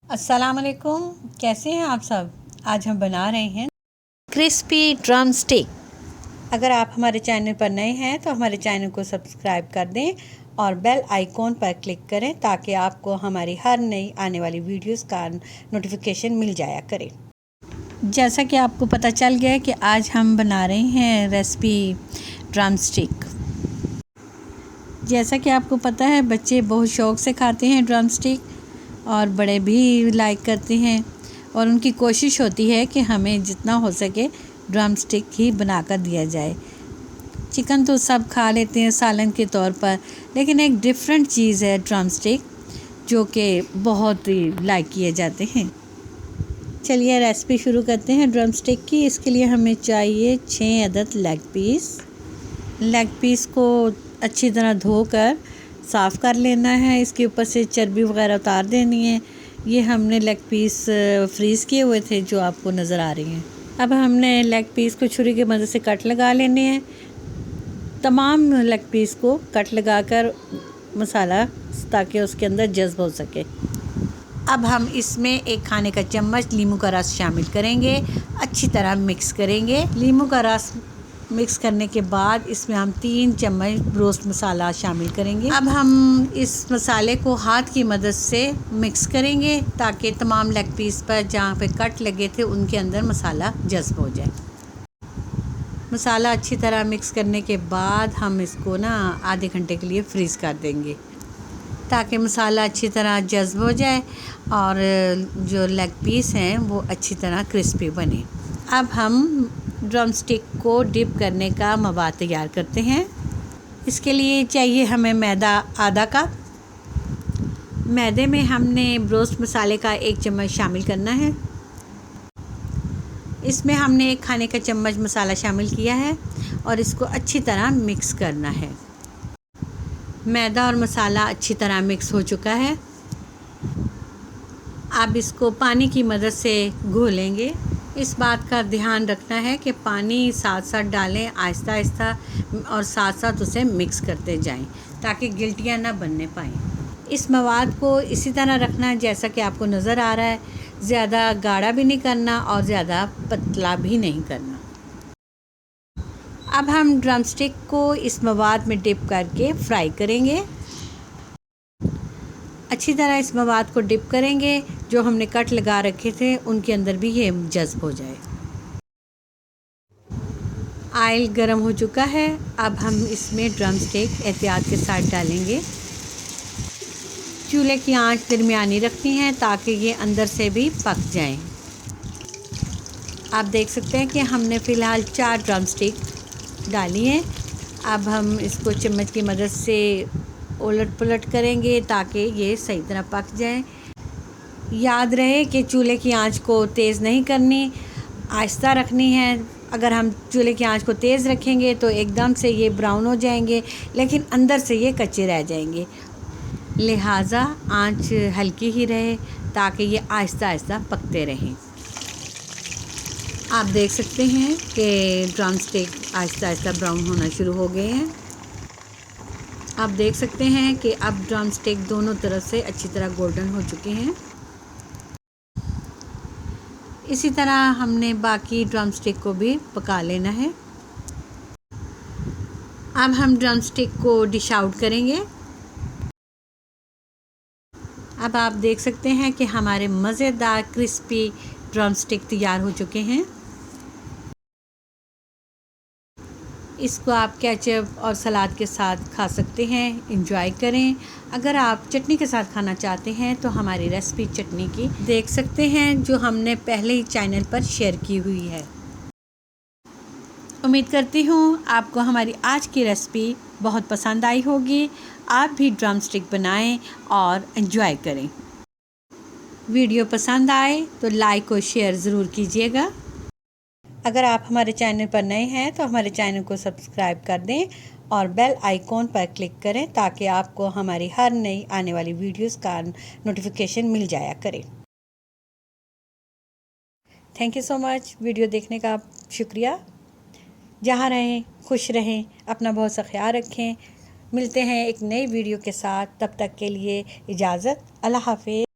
अस्सलाम वालेकुम, कैसे हैं आप सब। आज हम बना रहे हैं क्रिस्पी ड्रम स्टिक। अगर आप हमारे चैनल पर नए हैं तो हमारे चैनल को सब्सक्राइब कर दें और बेल आइकॉन पर क्लिक करें ताकि आपको हमारी हर नई आने वाली वीडियोस का नोटिफिकेशन मिल जाया करे। जैसा कि आपको पता चल गया कि आज हम बना रहे हैं रेसिपी ड्रम स्टिक। जैसा कि आपको पता है बच्चे बहुत शौक़ से खाते हैं ड्रम स्टिक और बड़े भी लाइक करते हैं और उनकी कोशिश होती है कि हमें जितना हो सके ड्रम स्टिक ही बनाकर दिया जाए। चिकन तो सब खा लेते हैं सालन के तौर पर, लेकिन एक डिफरेंट चीज़ है ड्रम स्टिक जो कि बहुत ही लाइक किए जाते हैं। चलिए रेसिपी शुरू करते हैं ड्रम स्टिक की। इसके लिए हमें चाहिए 6 अदद लेग पीस। लेग पीस को अच्छी तरह धोकर साफ़ कर लेना है। इसके ऊपर से चर्बी वगैरह उतार देनी है। ये हमने लेग पीस फ्रीज़ किए हुए थे जो आपको नज़र आ रही हैं। अब हमने लेग पीस को छुरी की मदद से कट लगा लेने हैं। तमाम लेग पीस को कट लगाकर मसाला ताकि उसके अंदर जज्ब हो सके। अब हम इसमें 1 खाने का चम्मच लीमू का रस शामिल करेंगे, अच्छी तरह मिक्स करेंगे। लीमू का रस मिक्स करने के बाद इसमें हम 3 चम्मच रोस्ट मसाला शामिल करेंगे। अब हम इस मसाले को हाथ की मदद से मिक्स करेंगे ताकि तमाम लेग पीस पर जहाँ पे कट लगे थे उनके अंदर मसाला जज्ब हो जाए। मसाला अच्छी तरह मिक्स करने के बाद हम इसको आधे घंटे के लिए फ्रीज़ कर देंगे ताकि मसाला अच्छी तरह जज्ब हो जाए और जो लेग पीस हैं वो अच्छी तरह क्रिस्पी बने। अब हम ड्रम स्टिक को डिप करने का मवाद तैयार करते हैं। इसके लिए चाहिए हमें मैदा आधा कप। मैदे में हमने रोस्ट मसाले का 1 चम्मच शामिल करना है। इसमें हमने 1 खाने का चम्मच मसाला शामिल किया है और इसको अच्छी तरह मिक्स करना है। मैदा और मसाला अच्छी तरह मिक्स हो चुका है। अब इसको पानी की मदद से घोलेंगे। इस बात का ध्यान रखना है कि पानी साथ साथ डालें आहिस्ता आहिस्ता और साथ साथ उसे मिक्स करते जाएं ताकि गिल्टियाँ ना बनने पाएँ। इस मवाद को इसी तरह रखना है जैसा कि आपको नज़र आ रहा है। ज़्यादा गाढ़ा भी नहीं करना और ज़्यादा पतला भी नहीं करना। अब हम ड्रम स्टिक को इस मवाद में डिप करके फ्राई करेंगे। अच्छी तरह इस मवाद को डिप करेंगे। जो हमने कट लगा रखे थे उनके अंदर भी ये जज्ब हो जाए। ऑयल गर्म हो चुका है। अब हम इसमें ड्रम स्टिक एहतियात के साथ डालेंगे। चूल्हे की आंच दरमियानी रखनी है ताकि ये अंदर से भी पक जाएं। आप देख सकते हैं कि हमने फ़िलहाल 4 ड्रम स्टिक डाली हैं। अब हम इसको चम्मच की मदद से उलट पुलट करेंगे ताकि ये सही तरह पक जाए। याद रहे कि चूल्हे की आंच को तेज़ नहीं करनी, आहिस्ता रखनी है। अगर हम चूल्हे की आंच को तेज़ रखेंगे तो एकदम से ये ब्राउन हो जाएंगे, लेकिन अंदर से ये कच्चे रह जाएंगे। लिहाजा आंच हल्की ही रहे ताकि ये आहिस्ता आहिस्ता पकते रहें। आप देख सकते हैं कि drum stick Aahista Aahista brown होना शुरू हो गए हैं। आप देख सकते हैं कि अब ड्रम स्टिक दोनों तरफ से अच्छी तरह गोल्डन हो चुके हैं। इसी तरह हमने बाकी ड्रम स्टिक को भी पका लेना है। अब हम ड्रम स्टिक को डिश आउट करेंगे। अब आप देख सकते हैं कि हमारे मज़ेदार क्रिस्पी ड्रम स्टिक तैयार हो चुके हैं। इसको आप केचप और सलाद के साथ खा सकते हैं, एंजॉय करें। अगर आप चटनी के साथ खाना चाहते हैं तो हमारी रेसिपी चटनी की देख सकते हैं जो हमने पहले ही चैनल पर शेयर की हुई है। उम्मीद करती हूँ आपको हमारी आज की रेसिपी बहुत पसंद आई होगी। आप भी ड्रम स्टिक बनाएं और एंजॉय करें। वीडियो पसंद आए तो लाइक और शेयर ज़रूर कीजिएगा। अगर आप हमारे चैनल पर नए हैं तो हमारे चैनल को सब्सक्राइब कर दें और बेल आइकॉन पर क्लिक करें ताकि आपको हमारी हर नई आने वाली वीडियोस का नोटिफिकेशन मिल जाया करे। Thank you so much. Video देखने का शुक्रिया। जहाँ रहें खुश रहें, अपना बहुत सा ख्याल रखें। मिलते हैं एक नई वीडियो के साथ, तब तक के लिए इजाज़त। अल्लाह हाफ़िज़।